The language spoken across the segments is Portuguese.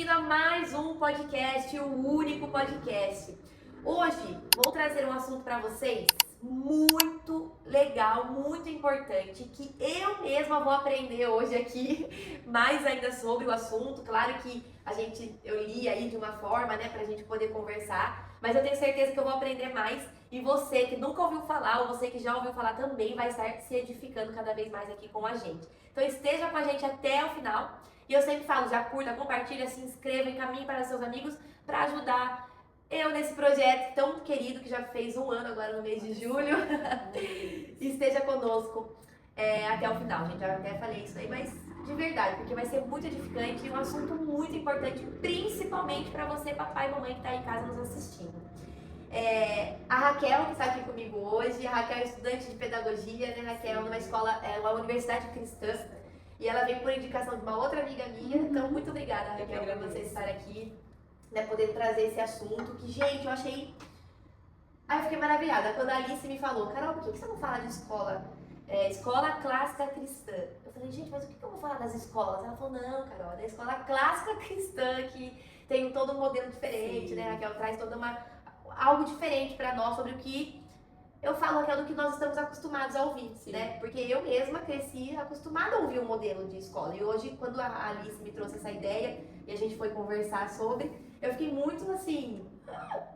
bem-vindo a mais um podcast, o único podcast. Hoje vou trazer um assunto para vocês muito legal, muito importante, que eu mesma vou aprender hoje aqui mais ainda sobre o assunto. Claro que eu li aí de uma forma, né, pra gente poder conversar, mas eu tenho certeza que eu vou aprender mais e você que nunca ouviu falar ou você que já ouviu falar também vai estar se edificando cada vez mais aqui com a gente. Então esteja com a gente até o final. E eu sempre falo, já curta, compartilha, se inscreva, encaminhe para seus amigos para ajudar eu nesse projeto tão querido que já fez 1 ano agora no mês de julho. Esteja conosco até o final, gente. Já até falei isso aí, mas de verdade, porque vai ser muito edificante e um assunto muito importante, principalmente para você, papai e mamãe que está aí em casa nos assistindo. A Raquel, que está aqui comigo hoje, a Raquel é estudante de pedagogia, né, Raquel, numa escola, uma universidade cristã. E ela veio por indicação de uma outra amiga minha. Então, muito obrigada, Raquel, por você estar aqui, né, poder trazer esse assunto que, gente, eu achei... Aí eu fiquei maravilhada. Quando a Alice me falou, Carol, por que você não fala de escola? Escola clássica cristã. Eu falei, gente, mas o que eu vou falar das escolas? Ela falou, não, Carol, é da escola clássica cristã, que tem todo um modelo diferente, sim, né, Raquel? Traz algo diferente pra nós sobre o que... Eu falo, Raquel, do que nós estamos acostumados a ouvir, sim, né? Porque eu mesma cresci acostumada a ouvir um modelo de escola. E hoje, quando a Alice me trouxe essa ideia e a gente foi conversar sobre, eu fiquei muito assim...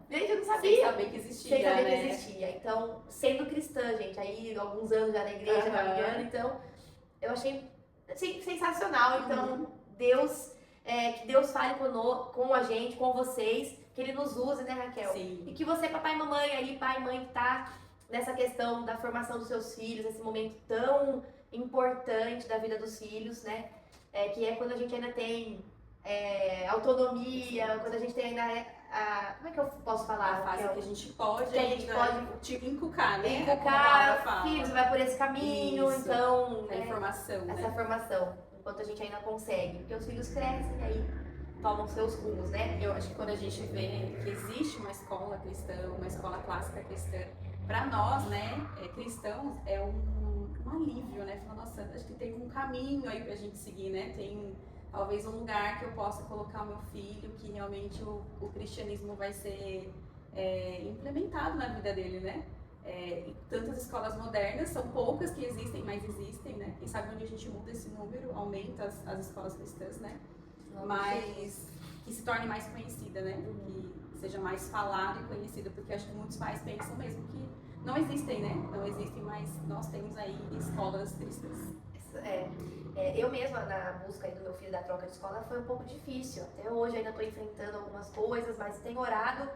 Gente, eu não sabia. Sem saber que existia, Sem saber, né? Que existia. Então, sendo cristã, gente, aí alguns anos já na igreja, caminhando, então, eu achei assim, sensacional. Então, que Deus fale com a gente, com vocês, que Ele nos use, né, Raquel? Sim. E que você, papai e mamãe, aí, pai e mãe que tá nessa questão da formação dos seus filhos, nesse momento tão importante da vida dos filhos, né? Que é quando a gente ainda tem autonomia, quando a gente tem ainda como é que eu posso falar? A fase que a gente pode, tipo, inculcar, né? Inculcar, filhos, vai por esse caminho, isso. Então... A informação, né? Essa formação, enquanto a gente ainda consegue, porque os filhos crescem aí tomam seus rumos, né? Eu acho que quando a gente vê que existe uma escola cristã, uma escola clássica cristã, para nós, né, cristãos, é um alívio, né? Falar, nossa, acho que tem um caminho aí pra gente seguir, né? Tem talvez um lugar que eu possa colocar o meu filho, que realmente o cristianismo vai ser implementado na vida dele, né? Tantas escolas modernas, são poucas que existem, mas existem, né? Quem sabe onde a gente muda esse número, aumenta as escolas cristãs, né? Mas que se torne mais conhecida, né? Que seja mais falado e conhecida, porque acho que muitos pais pensam mesmo que não existem, né? Não existem, mas nós temos aí escolas cristãs. Eu mesma, na busca aí do meu filho da troca de escola, foi um pouco difícil. Até hoje ainda estou enfrentando algumas coisas, mas tenho orado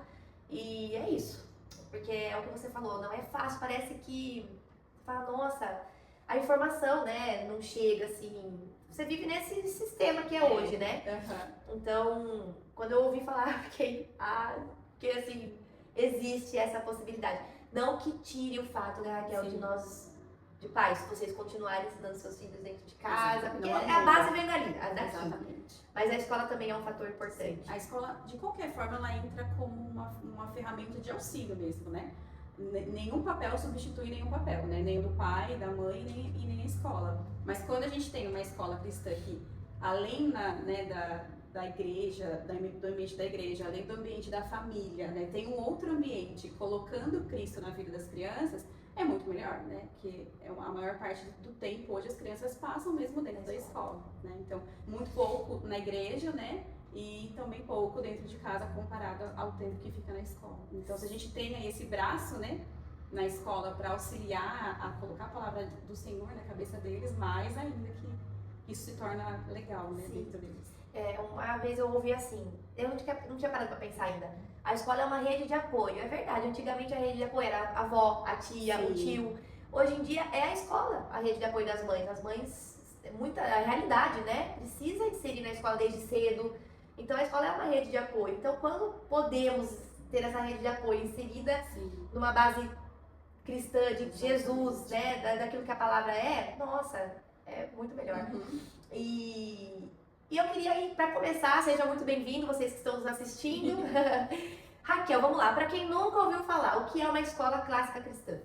e é isso. Porque é o que você falou, não é fácil, parece que você fala, nossa, a informação, né, não chega assim. Você vive nesse sistema que é hoje, né? Uhum. Então, quando eu ouvi falar, fiquei, que assim, existe essa possibilidade. Não que tire o fato, né, Raquel, Sim. de nós, de pais, vocês continuarem ensinando seus filhos dentro de casa, Exato. porque Não a base vem daqui. Exatamente. Mas a escola também é um fator importante. A escola, de qualquer forma, ela entra como uma ferramenta de auxílio mesmo, né? Nenhum papel substitui nenhum papel, né? Nem o do pai, da mãe e nem a escola. Mas quando a gente tem uma escola cristã que, além da igreja, do ambiente da igreja, além do ambiente da família, né? Tem um outro ambiente colocando Cristo na vida das crianças, é muito melhor, né? Porque a maior parte do tempo hoje as crianças passam mesmo dentro da escola, né? Então, muito pouco na igreja, né? E também pouco dentro de casa comparado ao tempo que fica na escola. Então, se a gente tem aí esse braço, né, na escola para auxiliar a colocar a palavra do Senhor na cabeça deles, mais ainda que isso se torna legal, né, dentro deles. Uma vez eu ouvi assim, eu não tinha parado para pensar ainda. A escola é uma rede de apoio, é verdade. Antigamente a rede de apoio era a avó, a tia, Sim. O tio. Hoje em dia é a escola, a rede de apoio das mães. As mães, a realidade, né? Precisa inserir na escola desde cedo. Então a escola é uma rede de apoio. Então quando podemos ter essa rede de apoio inserida, sim, numa base cristã de Jesus, né? Daquilo que a palavra é, nossa, é muito melhor. Uhum. E eu queria ir, para começar, seja muito bem-vindo, vocês que estão nos assistindo. Raquel, vamos lá. Para quem nunca ouviu falar, o que é uma escola clássica cristã?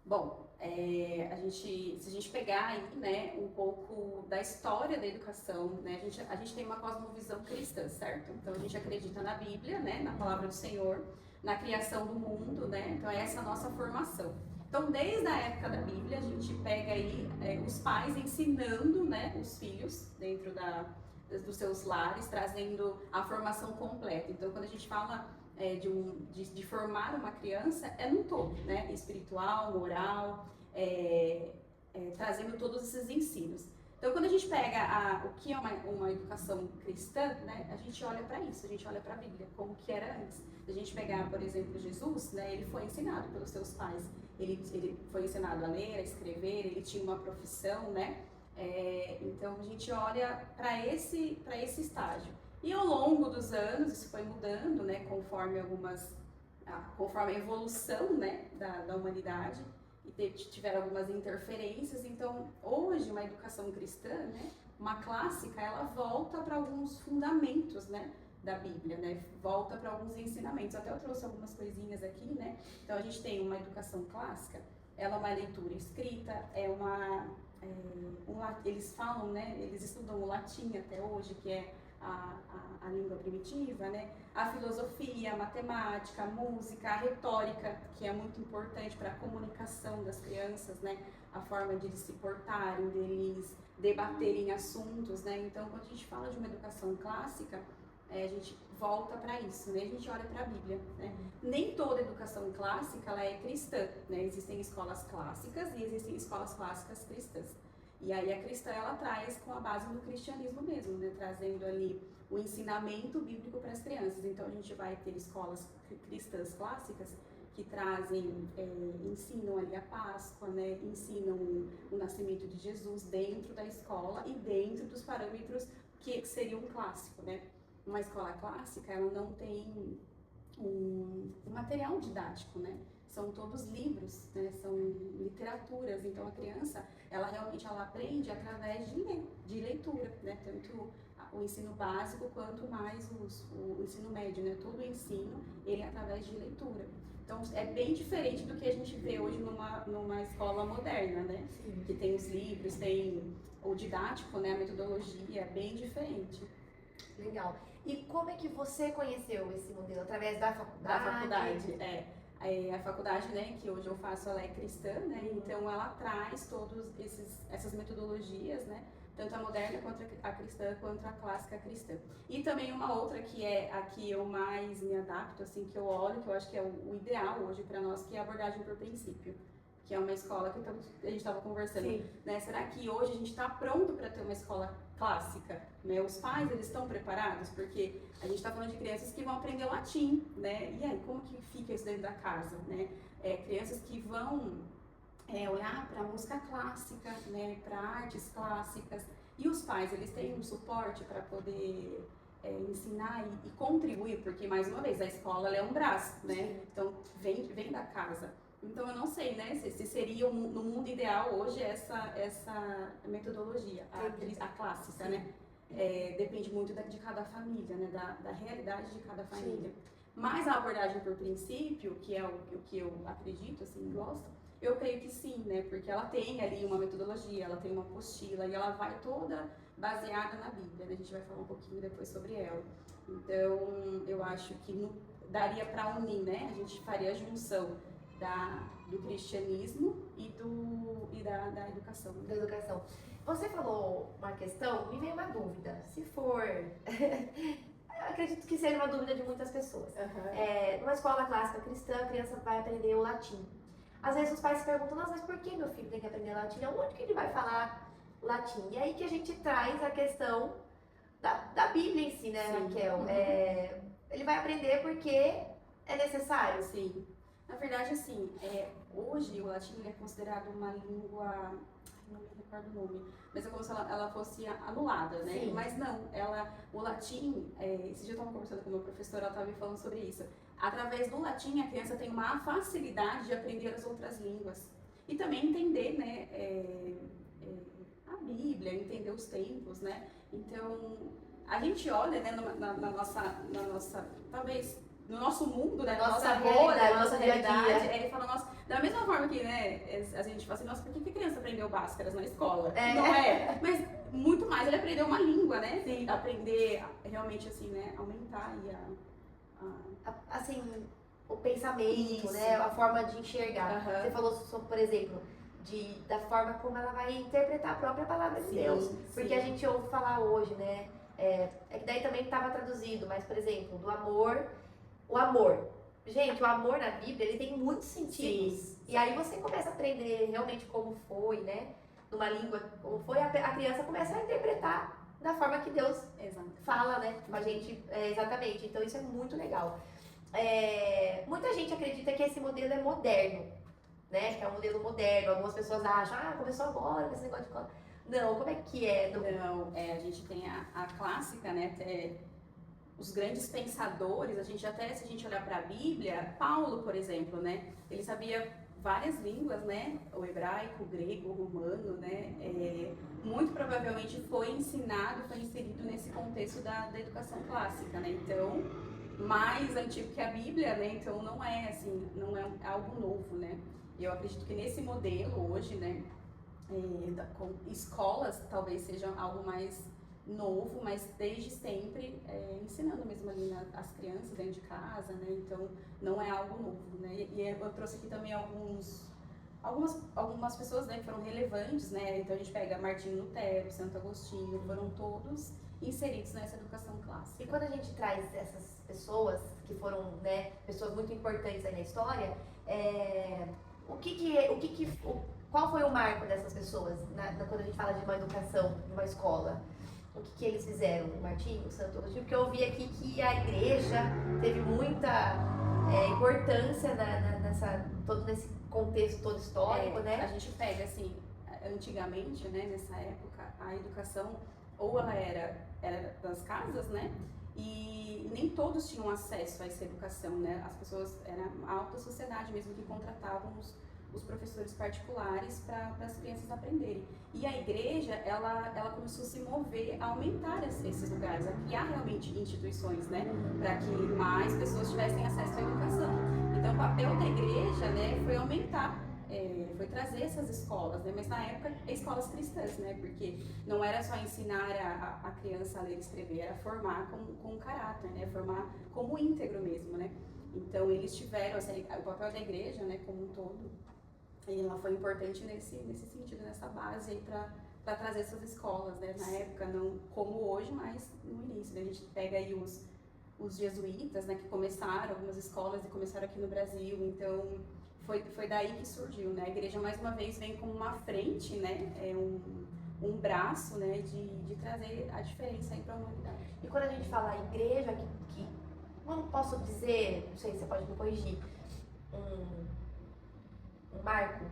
Bom, Se a gente pegar aí, né, um pouco da história da educação, né, a gente tem uma cosmovisão cristã, certo? Então a gente acredita na Bíblia, né, na palavra do Senhor, na criação do mundo, né? Então essa é a nossa formação. Então desde a época da Bíblia a gente pega aí os pais ensinando, né, os filhos dentro dos seus lares, trazendo a formação completa. Então quando a gente fala de formar uma criança é no todo, né? Espiritual, moral, trazendo todos esses ensinos. Então, quando a gente pega o que é uma educação cristã, né? A gente olha para isso, a gente olha para a Bíblia, como que era antes. Se a gente pegar, por exemplo, Jesus, né? Ele foi ensinado pelos seus pais, ele foi ensinado a ler, a escrever, ele tinha uma profissão, né? Então, a gente olha para esse estágio. E ao longo dos anos isso foi mudando, né, conforme a evolução, né, da humanidade e tiveram algumas interferências. Então, hoje uma educação cristã, né, uma clássica, ela volta para alguns fundamentos, né, da Bíblia, né, volta para alguns ensinamentos. Até eu trouxe algumas coisinhas aqui, né. Então a gente tem uma educação clássica, ela é uma leitura escrita, eles falam, né, eles estudam o latim até hoje, que é a língua primitiva, né? A filosofia, a matemática, a música, a retórica, que é muito importante para a comunicação das crianças, né? A forma de eles se portarem, deles debaterem assuntos, né? Então, quando a gente fala de uma educação clássica, a gente volta para isso, né? A gente olha para a Bíblia, né? Nem toda educação clássica ela é cristã, né? Existem escolas clássicas e existem escolas clássicas cristãs. E aí a cristã, ela traz com a base do cristianismo mesmo, né? Trazendo ali o ensinamento bíblico para as crianças. Então a gente vai ter escolas cristãs clássicas que trazem, ensinam ali a Páscoa, né? Ensinam o nascimento de Jesus dentro da escola e dentro dos parâmetros que seria um clássico, né? Uma escola clássica, ela não tem um material didático, né? São todos livros, né? São literaturas. Então a criança, ela realmente aprende através de leitura, né? Tanto o ensino básico quanto mais o ensino médio, né? Todo o ensino, ele é através de leitura. Então é bem diferente do que a gente vê hoje numa escola moderna, né? Sim. Que tem os livros, tem o didático, né? A metodologia é bem diferente. Legal. E como é que você conheceu esse modelo? Através da faculdade? Da faculdade, a faculdade, né, que hoje eu faço, ela é cristã, né, então ela traz todas essas metodologias, né, tanto a moderna quanto a cristã, quanto a clássica cristã. E também uma outra que é a que eu mais me adapto, assim, que eu olho, que eu acho que é o ideal hoje para nós, que é a abordagem por princípio, que é uma escola que a gente estava conversando, né, será que hoje a gente está pronto para ter uma escola clássica, né? Os pais, eles estão preparados? Porque a gente está falando de crianças que vão aprender latim, né? E aí, como que fica isso dentro da casa, né? Crianças que vão olhar para a música clássica, né? Para artes clássicas. E os pais, eles têm um suporte para poder ensinar e contribuir, porque, mais uma vez, a escola ela é um braço, né? Então, vem da casa. Então eu não sei, né, se seria no mundo ideal hoje essa metodologia, a clássica, né? Depende muito de cada família, né, da realidade de cada família. Sim. Mas a abordagem por princípio, que é o que eu acredito, assim, gosto, eu creio que sim, né, porque ela tem ali uma metodologia, ela tem uma apostila e ela vai toda baseada na Bíblia, né? A gente vai falar um pouquinho depois sobre ela. Então eu acho que daria para unir, né, a gente faria a junção do cristianismo e da educação. Da educação. Você falou uma questão, me veio uma dúvida. Se for... eu acredito que seja uma dúvida de muitas pessoas. Uhum. Numa escola clássica cristã, a criança vai aprender o latim. Às vezes os pais se perguntam, nossa, mas por que meu filho tem que aprender latim? Onde que ele vai falar latim? E aí que a gente traz a questão da Bíblia em si, né, sim, Raquel? Uhum. Ele vai aprender porque é necessário. Sim. Na verdade, assim, hoje o latim é considerado uma língua, não me recordo o nome, mas é como se ela fosse anulada, né? Sim. Mas não, o latim, esse dia eu estava conversando com o meu professor, ela estava me falando sobre isso. Através do latim, a criança tem uma facilidade de aprender as outras línguas. E também entender, né, a Bíblia, entender os tempos, né? Então, a gente olha, né, na nossa talvez, no nosso mundo, né? Na Na nossa nossa bolha, realidade, na nossa no dia a dia. realidade. Ele fala, nossa, da mesma forma que, né, a gente fala assim, nossa, por que a criança aprendeu Bhaskaras na escola? Não é, mas muito mais, ele aprendeu uma língua, né? Sim. Aprender realmente, assim, né, aumentar aí Assim, o pensamento, Isso. né? A forma de enxergar. Aham. Você falou sobre, por exemplo, da forma como ela vai interpretar a própria palavra de Sim, Deus. sim. Porque a gente ouve falar hoje, né? É que daí também estava traduzido, mas, por exemplo, do amor, o amor. Gente, o amor na Bíblia, ele tem muitos sentidos. Sim. E aí você começa a aprender realmente como foi, né? Numa língua, como foi, a criança começa a interpretar da forma que Deus Exato. fala, né, com a gente, exatamente. Então isso é muito legal. Muita gente acredita que esse modelo é moderno, né, que é um modelo moderno. Algumas pessoas acham, começou agora com esse negócio de cola. Não, como é que é? Não, a gente tem a clássica, né, até os grandes pensadores, se a gente olhar para a Bíblia, Paulo, por exemplo, né, ele sabia várias línguas, né, o hebraico, o grego, o romano, né, muito provavelmente foi ensinado, foi inserido nesse contexto da educação clássica, né, então, mais antigo que a Bíblia, né, então não é assim, não é algo novo, né, e eu acredito que nesse modelo hoje, né, com escolas talvez sejam algo mais novo, mas desde sempre ensinando mesmo ali as crianças dentro de casa, né? Então não é algo novo, né? E eu trouxe aqui também algumas pessoas, né, que foram relevantes, né? Então a gente pega Martinho Lutero, Santo Agostinho, foram todos inseridos nessa educação clássica. E quando a gente traz essas pessoas que foram, né, pessoas muito importantes aí na história, qual foi o marco dessas pessoas quando a gente fala de uma educação, de uma escola? O que eles fizeram, o Martinho, o Santo Agostinho? Porque eu vi aqui que a igreja teve muita importância todo nesse contexto todo histórico, né? A gente pega assim, antigamente, né, nessa época, a educação ou ela era das casas, né? E nem todos tinham acesso a essa educação, né? As pessoas, era a alta sociedade mesmo que contratavam os professores particulares para as crianças aprenderem. E a igreja, ela começou a se mover, a aumentar esses lugares, a criar realmente instituições, né? Para que mais pessoas tivessem acesso à educação. Então, o papel da igreja, né, foi aumentar, foi trazer essas escolas, né? Mas na época, escolas cristãs, né? Porque não era só ensinar a criança a ler e escrever, era formar com caráter, né? Formar como íntegro mesmo, né? Então, eles tiveram, assim, o papel da igreja, né, como um todo, e ela foi importante nesse sentido, nessa base aí para trazer essas escolas, né? Na época, não como hoje, mas no início. A gente pega aí os jesuítas, né? Que começaram algumas escolas e começaram aqui no Brasil. Então, foi daí que surgiu, né? A igreja, mais uma vez, vem como uma frente, né? Um braço, né? De trazer a diferença aí para a humanidade. E quando a gente fala igreja, que não posso dizer, não sei se você pode me corrigir, um marco,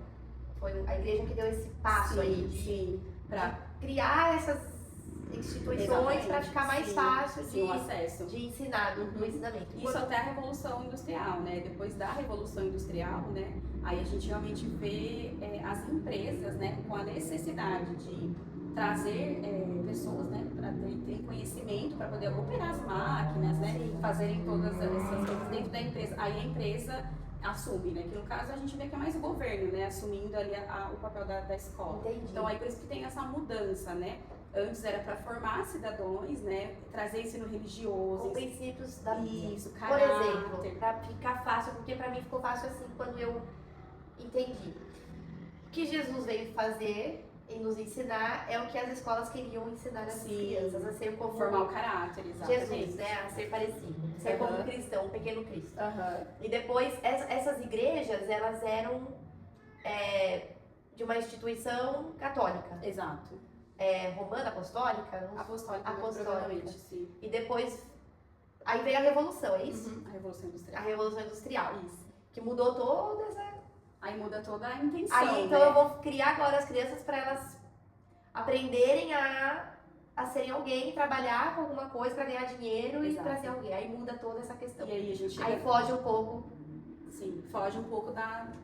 foi a igreja que deu esse passo aí para criar essas instituições para ficar mais fácil o acesso, de ensinar, do ensinamento. Isso até a Revolução Industrial, né? Depois da Revolução Industrial, né? Aí a gente realmente vê as empresas, né? Com a necessidade de trazer pessoas, né? Para ter conhecimento, para poder operar as máquinas, né? Fazerem todas essas coisas dentro da empresa. Aí a empresa assume, né? Que no caso a gente vê que é mais o governo, né? Assumindo ali o papel da escola. Entendi. Então aí por isso que tem essa mudança, né? Antes era para formar cidadãos, né? Trazer ensino religioso. Com princípios da Bíblia. Isso, caráter. Por exemplo, para ficar fácil, porque para mim ficou fácil assim quando eu entendi. O que Jesus veio fazer e nos ensinar é o que as escolas queriam ensinar as crianças, a ser como formar o caráter, exatamente. Jesus, né? A ser parecido, ser como um cristão, um pequeno Cristo. E depois, essas igrejas, elas eram de uma instituição católica. Exato. Romana, apostólica? Apostólica, sim. E depois, aí veio a Revolução, é isso? A Revolução Industrial. A Revolução Industrial. Isso. Que mudou toda essa... Aí muda toda a intenção, Aí, então, eu vou criar agora as crianças para elas aprenderem a serem alguém, trabalhar com alguma coisa para ganhar dinheiro e para ser alguém. Aí muda toda essa questão. E aí a gente foge um pouco. Sim, foge um pouco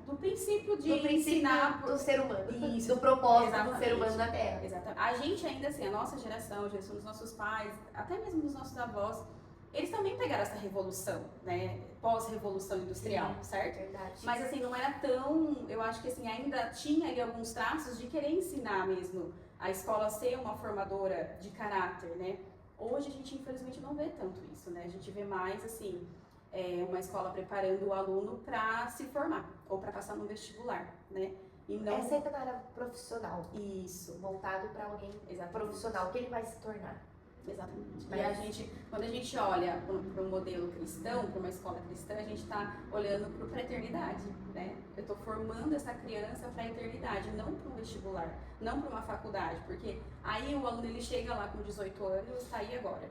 do princípio de ensinar do ser humano. Isso. Do propósito Exatamente. do ser humano na Terra. Exatamente. A gente ainda assim, a nossa geração, a geração dos nossos pais, até mesmo dos nossos avós, eles também pegaram essa revolução, né? Pós-revolução industrial, certo? Verdade. Mas assim, não era tão, eu acho que assim, ainda tinha ali alguns traços de querer ensinar mesmo a escola a ser uma formadora de caráter, né? Hoje a gente infelizmente não vê tanto isso, né? A gente vê mais assim, uma escola preparando o aluno para se formar ou para passar no vestibular, né? E não... É sempre na área profissional. Isso. Voltado para alguém profissional, que ele vai se tornar. Exatamente. Mas... E a gente, quando a gente olha para um modelo cristão, para uma escola cristã, a gente está olhando para a eternidade, né? Eu estou formando essa criança para a eternidade, não para um vestibular, não para uma faculdade, porque aí o aluno ele chega lá com 18 anos, está aí agora.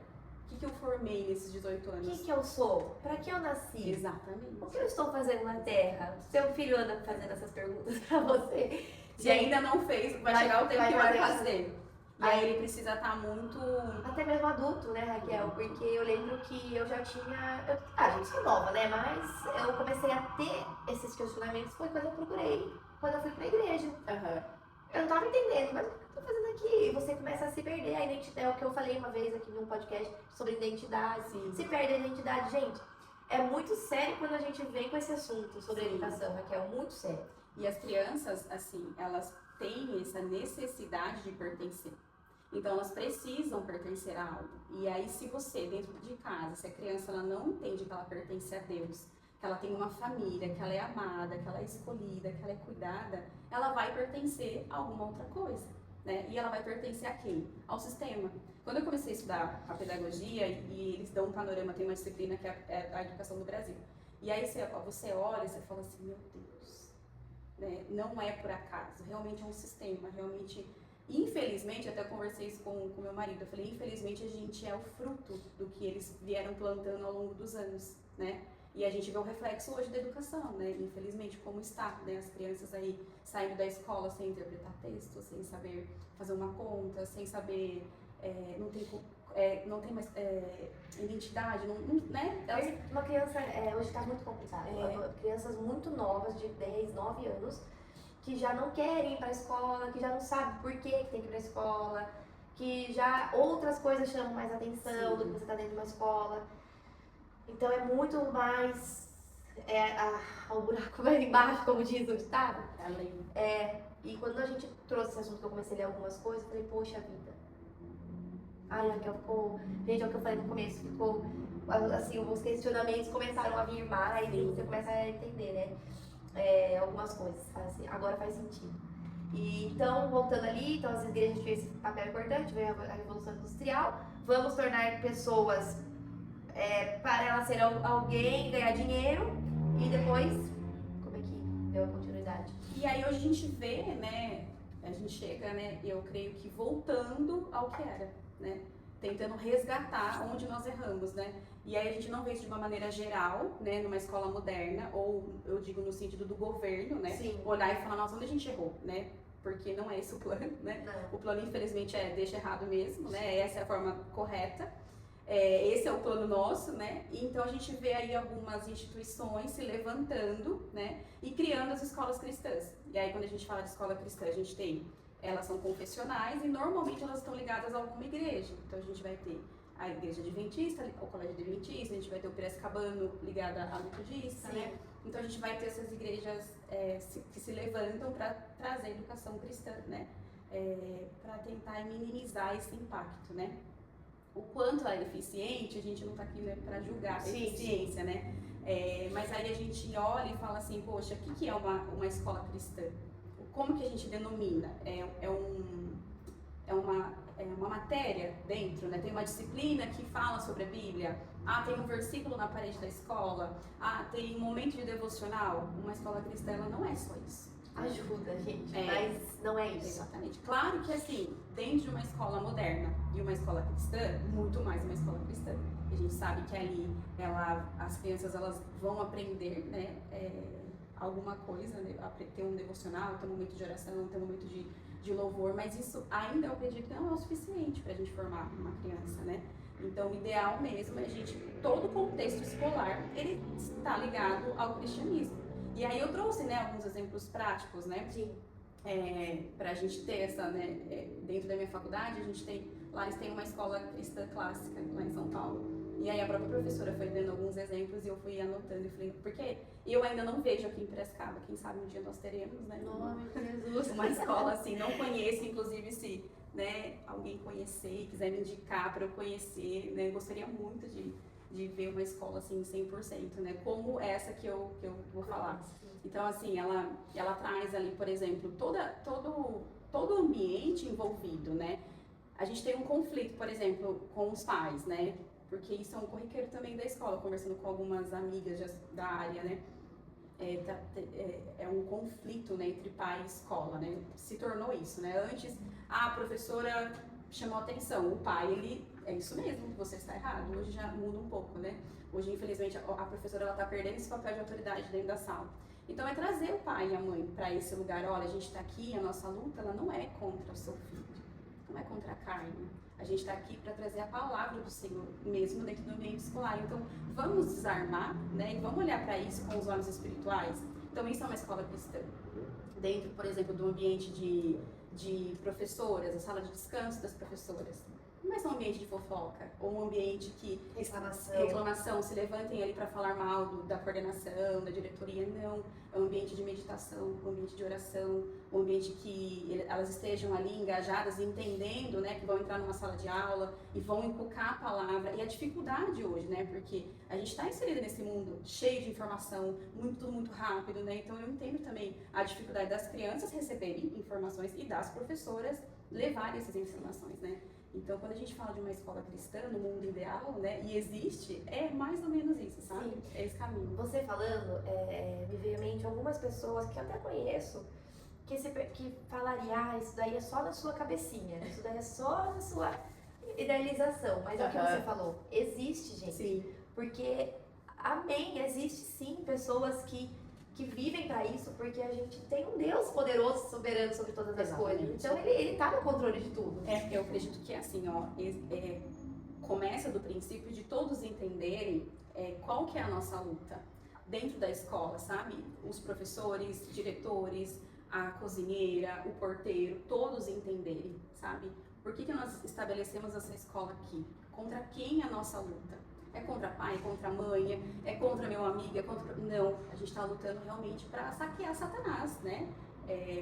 O que eu formei nesses 18 anos? O que eu sou? Para que eu nasci? Exatamente. O que eu estou fazendo na Terra? Seu filho anda fazendo essas perguntas para você. Se ainda não fez, vai chegar o tempo que vai fazer. E aí ele precisa estar muito... Até mesmo adulto, né, Raquel? Porque eu lembro que eu já tinha... A gente se nova, né? Mas eu comecei a ter esses questionamentos foi quando eu procurei, quando eu fui pra igreja. Eu não tava entendendo, mas o que eu tô fazendo aqui? E você começa a se perder a identidade. É o que eu falei uma vez aqui num podcast sobre identidade. Sim. Se perde a identidade. Gente, é muito sério quando a gente vem com esse assunto sobre educação, Raquel. Muito sério. E as crianças, assim, elas têm essa necessidade de pertencer. Então, elas precisam pertencer a algo. E aí, se você, dentro de casa, se a criança ela não entende que ela pertence a Deus, que ela tem uma família, que ela é amada, que ela é escolhida, que ela é cuidada, ela vai pertencer a alguma outra coisa, né? E ela vai pertencer a quem? Ao sistema. Quando eu comecei a estudar a pedagogia, e eles dão um panorama, tem uma disciplina que é a educação do Brasil. E aí, você olha e você fala assim, meu Deus, né? Não é por acaso, realmente é um sistema, realmente... Infelizmente, até eu conversei isso com meu marido, eu falei, infelizmente a gente é o fruto do que eles vieram plantando ao longo dos anos, né? E a gente vê o reflexo hoje da educação, né? Infelizmente, como está, né? As crianças aí saindo da escola sem interpretar texto, sem saber fazer uma conta, sem saber, não tem mais identidade, né? Uma criança, hoje está muito complicado, crianças muito novas, de 10, 9 anos, que já não querem ir para a escola, que já não sabem por que tem que ir para a escola, que já outras coisas chamam mais atenção do que você está dentro de uma escola. Então é muito mais o buraco vai embaixo, como diz o ditado. E quando a gente trouxe esse assunto, que eu comecei a ler algumas coisas, eu falei, poxa vida. Ai, Raquel, ficou... Gente, é o que eu falei no começo, ficou... Assim, os questionamentos começaram a vir mais e você começa a entender, né? Algumas coisas, assim, agora faz sentido. E, então, voltando ali, então as igrejas tiveram esse papel importante, veio a Revolução Industrial, vamos tornar pessoas para ela ser alguém, ganhar dinheiro, e depois, como é que deu a continuidade? E aí hoje a gente vê, né, a gente chega, né, eu creio que voltando ao que era, né, tentando resgatar onde nós erramos, né. E aí a gente não vê isso de uma maneira geral, né, numa escola moderna, ou eu digo no sentido do governo, né, Sim. olhar e falar, nossa, onde a gente errou, né, porque não é esse o plano, né, Não. o plano infelizmente deixa errado mesmo, né, essa é a forma correta, esse é o plano nosso, né, e então a gente vê aí algumas instituições se levantando, né, e criando as escolas cristãs. E aí quando a gente fala de escola cristã, a gente tem, elas são confessionais e normalmente elas estão ligadas a alguma igreja, então a gente vai ter a igreja adventista, o colégio adventista, a gente vai ter o Piracicabano ligado à metodista, né? Então a gente vai ter essas igrejas que se levantam para trazer educação cristã, né? Para tentar minimizar esse impacto, né? O quanto ela é eficiente, a gente não está aqui, né, para julgar a eficiência, né? Mas aí a gente olha e fala assim, poxa, o que é uma escola cristã? Como que a gente denomina? Uma matéria dentro, né? Tem uma disciplina que fala sobre a Bíblia. Tem um versículo na parede da escola. Tem um momento de devocional. Uma escola cristã, ela não é só isso. Ajuda, gente, mas não é isso. Exatamente. Claro que assim, dentro de uma escola moderna e uma escola cristã, muito mais uma escola cristã. A gente sabe que ali as crianças elas vão aprender, né? Alguma coisa, né? Ter um devocional, ter um momento de oração, ter um momento de louvor, mas isso ainda eu acredito que não é o suficiente para a gente formar uma criança, né? Então, o ideal mesmo é todo o contexto escolar, ele está ligado ao cristianismo. E aí eu trouxe, né, alguns exemplos práticos, né? Sim. Para a gente ter essa, né, dentro da minha faculdade, lá eles têm uma escola cristã clássica, lá em São Paulo. E aí a própria professora foi dando alguns exemplos e eu fui anotando e falei, porque eu ainda não vejo aqui em Piracicaba, quem sabe um dia nós teremos, né? Nome de Jesus. Uma escola assim, não conheço, inclusive se, né, alguém conhecer e quiser me indicar para eu conhecer, né, eu gostaria muito de ver uma escola assim 100%, né, como essa que eu vou falar. Então assim, ela traz ali, por exemplo, todo o ambiente envolvido, né? A gente tem um conflito, por exemplo, com os pais, né? Porque isso é um corriqueiro também da escola, conversando com algumas amigas da área, né? É um conflito, né, entre pai e escola, né? Se tornou isso, né? Antes, a professora chamou atenção, o pai, ele, é isso mesmo, você está errado. Hoje já muda um pouco, né? Hoje, infelizmente, a professora, ela tá perdendo esse papel de autoridade dentro da sala. Então, é trazer o pai e a mãe para esse lugar. Olha, a gente está aqui, a nossa luta, ela não é contra o seu filho, não é contra a carne. A gente está aqui para trazer a palavra do Senhor, mesmo dentro do ambiente escolar. Então, vamos desarmar, né? E vamos olhar para isso com os olhos espirituais. Então, isso é uma escola cristã. Dentro, por exemplo, do ambiente de professoras, a sala de descanso das professoras. Não é só um ambiente de fofoca, ou um ambiente que reclamação se levantem ali para falar mal da coordenação, da diretoria, não. É um ambiente de meditação, um ambiente de oração, um ambiente que elas estejam ali engajadas, entendendo, né, que vão entrar numa sala de aula e vão inculcar a palavra. E a dificuldade hoje, né, porque a gente está inserida nesse mundo cheio de informação, tudo muito rápido, né, então eu entendo também a dificuldade das crianças receberem informações e das professoras levarem essas informações, né. Então, quando a gente fala de uma escola cristã, no mundo ideal, né, e existe, é mais ou menos isso, sabe? Sim. É esse caminho. Você falando, me veio à mente algumas pessoas que eu até conheço, que falaria, isso daí é só na sua cabecinha, isso daí é só na sua idealização. Mas é o que você falou, existe, gente. Sim. Porque, amém, existe sim pessoas que vivem para isso, porque a gente tem um Deus poderoso, soberano sobre todas as coisas. Então ele tá no controle de tudo. Eu acredito que assim, ó, começa do princípio de todos entenderem qual que é a nossa luta dentro da escola, sabe? Os professores, diretores, a cozinheira, o porteiro, todos entenderem, sabe? Por que nós estabelecemos essa escola aqui? Contra quem é a nossa luta? É contra pai, é contra a mãe, é contra meu amigo, é contra... Não, a gente está lutando realmente para saquear Satanás, né?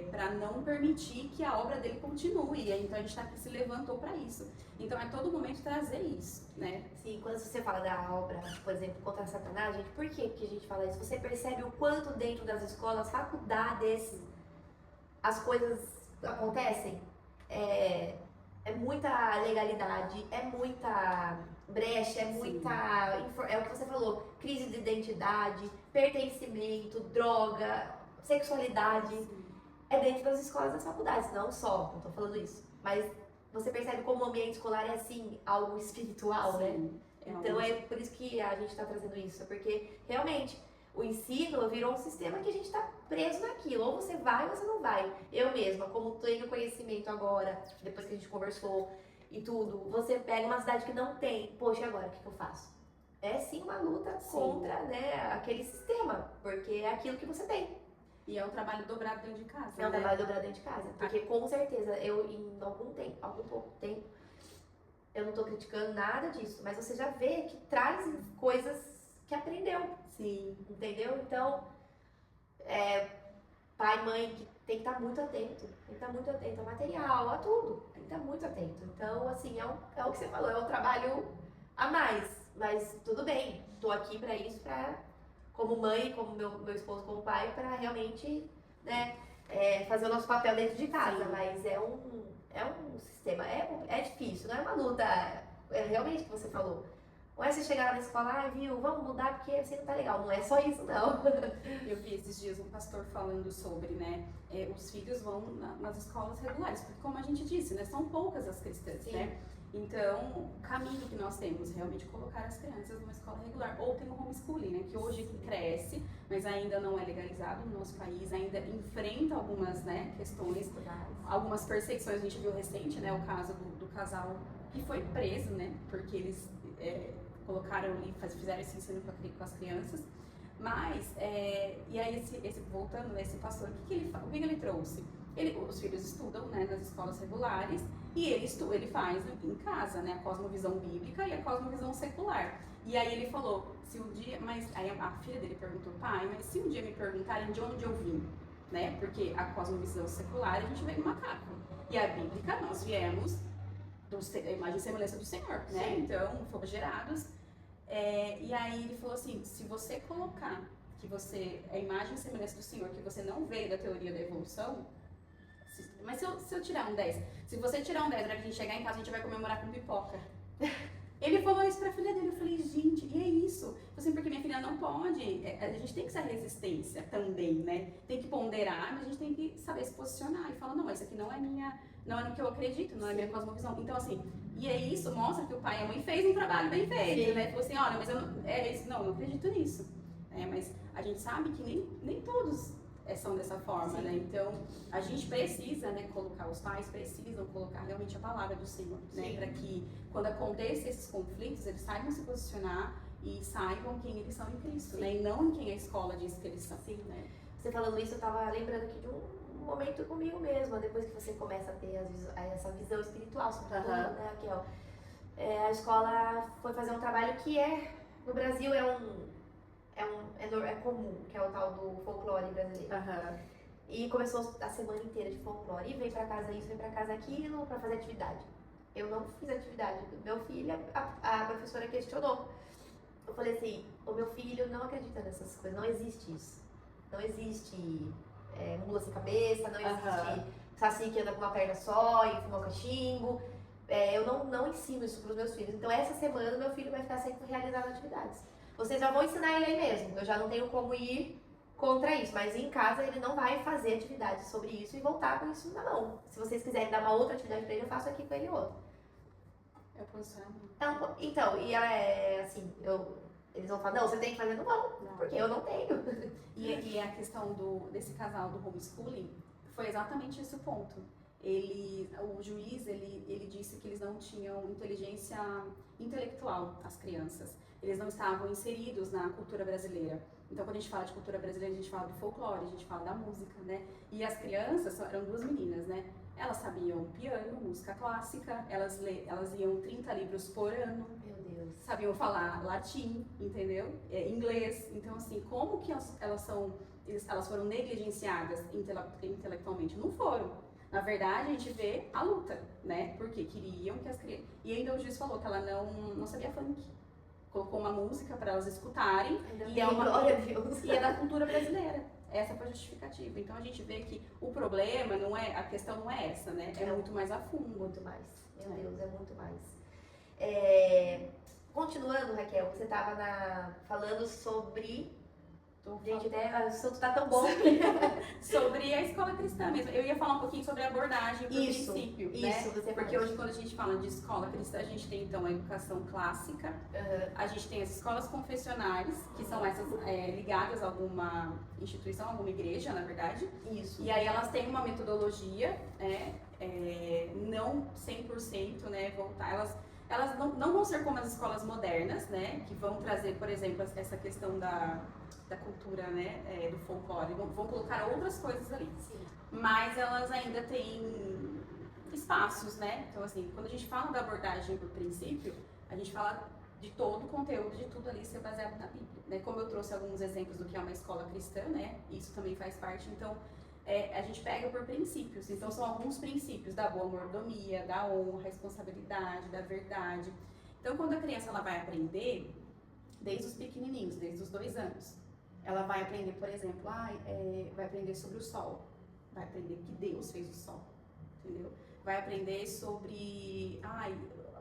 Para não permitir que a obra dele continue. Então a gente está aqui, se levantou para isso. Então é todo momento trazer isso, né? Sim, quando você fala da obra, por exemplo, contra Satanás, gente, por que a gente fala isso? Você percebe o quanto dentro das escolas, faculdades, as coisas acontecem? É muita legalidade, é muita brecha, é o que você falou, crise de identidade, pertencimento, droga, sexualidade. Sim. É dentro das escolas, das faculdades, não só, não tô falando isso. Mas você percebe como o ambiente escolar é assim, algo espiritual, né? Então é por isso que a gente tá trazendo isso, porque realmente o ensino virou um sistema que a gente tá preso naquilo, ou você vai ou você não vai. Eu mesma, como tenho conhecimento agora, depois que a gente conversou e tudo, você pega uma cidade que não tem, poxa, e agora o que eu faço? É sim uma luta contra, né, aquele sistema, porque é aquilo que você tem. E é um trabalho dobrado dentro de casa. É um trabalho dobrado dentro de casa, porque com certeza eu em algum pouco tempo, eu não tô criticando nada disso, mas você já vê que traz coisas que aprendeu. Sim. Entendeu? Então, pai, mãe, que tem que estar muito atento. Tem que estar muito atento a material, a tudo. Tem que estar muito atento. Então, assim, é o que você falou, é um trabalho a mais. Mas tudo bem, tô aqui pra isso, como mãe, como meu esposo, como pai, pra realmente, né, fazer o nosso papel dentro de casa. Sim. Mas é um sistema, é difícil, não é uma luta, é realmente o que você falou. Não é você chegar lá na escola, viu, vamos mudar porque você não tá legal. Não é só isso, não. Eu vi esses dias um pastor falando sobre, né, os filhos vão nas escolas regulares, porque como a gente disse, né, são poucas as cristãs, Sim. né? Então, o caminho que nós temos é realmente colocar as crianças numa escola regular. Ou tem o homeschooling, né, que hoje cresce, mas ainda não é legalizado no nosso país, ainda enfrenta algumas, né, questões, algumas perseguições. A gente viu recente, né, o caso do casal que foi preso, né, porque eles colocaram ali, fizeram esse ensino com as crianças. Mas, e aí voltando, né, esse pastor, o que ele trouxe? Os filhos estudam, né, nas escolas regulares, E ele faz em casa, né? A cosmovisão bíblica e a cosmovisão secular. E aí ele falou, se um dia, mas aí a filha dele perguntou, pai, mas se um dia me perguntarem de onde eu vim, né? Porque a cosmovisão secular a gente veio do macaco. E a bíblica nós viemos da imagem e semelhança do Senhor, né? Sim. Então fomos gerados. E aí ele falou assim, se você colocar que você é a imagem e semelhança do Senhor, que você não veio da teoria da evolução, mas se eu tirar um 10, se você tirar um 10, na hora que a gente chegar em casa, a gente vai comemorar com pipoca. Ele falou isso pra filha dele, eu falei, gente, e é isso? Assim, porque minha filha não pode, a gente tem que ser resistência também, né? Tem que ponderar, mas a gente tem que saber se posicionar e falar, não, isso aqui não é não é no que eu acredito, não é minha cosmovisão. Então, assim, e é isso, mostra que o pai e a mãe fez um trabalho bem feito, Sim. né? Falou assim, olha, mas eu não acredito nisso. Mas a gente sabe que nem todos são dessa forma, Sim. né? Então, a gente precisa, né, colocar, os pais precisam colocar realmente a palavra do Senhor, né? Para que, quando aconteçam esses conflitos, eles saibam se posicionar e saibam quem eles são em Cristo, né? E não em quem a escola diz que eles são, né? Você falando isso, eu tava lembrando aqui de um momento comigo mesma, depois que você começa a ter essa visão espiritual sobre tudo, né, Raquel? A escola foi fazer um trabalho que no Brasil é comum, que é o tal do folclore brasileiro. E começou a semana inteira de folclore, e vem pra casa isso, vem pra casa aquilo, pra fazer atividade. Eu não fiz atividade. Meu filho, a professora questionou. Eu falei assim, o meu filho não acredita nessas coisas, não existe isso. Não existe mula sem cabeça, não existe saci que anda com uma perna só e fuma cachimbo. Eu não ensino isso pros meus filhos. Então essa semana meu filho vai ficar sem realizar atividades. Vocês já vão ensinar ele aí mesmo. Eu já não tenho como ir contra isso, mas em casa ele não vai fazer atividades sobre isso e voltar com isso na mão. Se vocês quiserem dar uma outra atividade pra ele, eu faço aqui com ele outra. É o posicionamento. Então, e ela assim, eles vão falar, não, você tem que fazer, não, porque eu não tenho. E a questão desse casal do homeschooling foi exatamente esse o ponto. O juiz, ele disse que eles não tinham inteligência intelectual, as crianças. Eles não estavam inseridos na cultura brasileira. Então, quando a gente fala de cultura brasileira, a gente fala do folclore, a gente fala da música, né? E as crianças, eram duas meninas, né? Elas sabiam piano, música clássica, elas liam 30 livros por ano. Meu Deus. Sabiam falar latim, entendeu? Inglês. Então, assim, como que elas foram negligenciadas intelectualmente? Não foram. Na verdade, a gente vê a luta, né? Porque queriam que as crianças... E ainda o juiz falou que ela não sabia funk. Colocou uma música para elas escutarem. Glória a Deus. E é da cultura brasileira. Essa foi a justificativa. Então, a gente vê que o problema a questão não é essa, né? É muito mais a fundo. Muito mais. Meu Deus, é muito mais. Continuando, Raquel, você estava falando sobre... Gente, o assunto tá tão bom. Sobre a escola cristã mesmo. Eu ia falar um pouquinho sobre a abordagem por princípio, né? Porque hoje, quando a gente fala de escola cristã, a gente tem, então, a educação clássica, a gente tem as escolas confessionais, que são essas ligadas a alguma instituição, alguma igreja, na verdade. Isso. E aí elas têm uma metodologia, não 100%, né, voltar, elas não vão ser como as escolas modernas, né, que vão trazer, por exemplo, essa questão da cultura, né, do folclore, vão colocar outras coisas ali. Sim. Mas elas ainda têm espaços, né? Então, assim, quando a gente fala da abordagem por princípio, a gente fala de todo o conteúdo, de tudo ali ser baseado na Bíblia, né? Como eu trouxe alguns exemplos do que é uma escola cristã, né? Isso também faz parte, então, a gente pega por princípios. Então, são alguns princípios da boa mordomia, da honra, responsabilidade, da verdade. Então, quando a criança ela vai aprender, desde os pequenininhos, desde os 2 anos, ela vai aprender, por exemplo, vai aprender sobre o sol, vai aprender que Deus fez o sol, entendeu? Vai aprender sobre,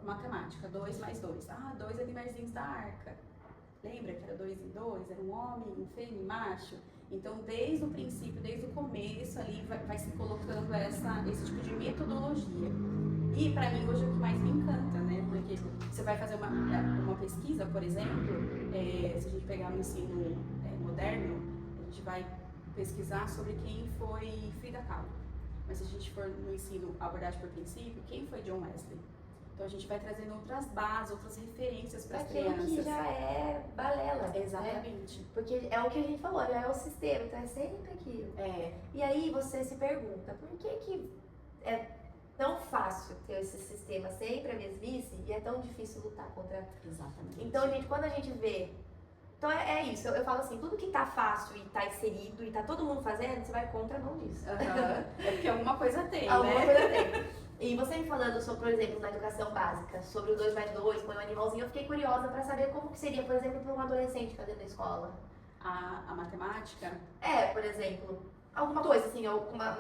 matemática, 2 mais 2, 2 animaizinhos da arca, lembra que era 2 em 2, era um homem, um fêmea, macho? Então, desde o princípio, desde o começo ali, vai se colocando esse tipo de metodologia. E para mim hoje é o que mais me encanta, né? Porque você vai fazer uma pesquisa, por exemplo, se a gente pegar no ensino moderno, a gente vai pesquisar sobre quem foi Frida Kahlo. Mas se a gente for no ensino abordagem por princípio, quem foi John Wesley? Então a gente vai trazendo outras bases, outras referências para as crianças. Aquilo que já é balela. Exatamente. Né? Porque é o que a gente falou, já é o sistema, então é sempre aquilo. E aí você se pergunta, por que tão fácil ter esse sistema sempre a mesmice e é tão difícil lutar contra. Exatamente. Então, gente, quando a gente vê. Então é isso, eu falo assim, tudo que tá fácil e tá inserido e tá todo mundo fazendo, você vai contra a mão disso. É porque alguma coisa tem, Alguma né? coisa tem. E você me falando sobre, por exemplo, na educação básica, sobre o 2+2, põe um animalzinho, eu fiquei curiosa pra saber como que seria, por exemplo, para um adolescente fazer na escola. A matemática, Por exemplo, alguma coisa assim, uma.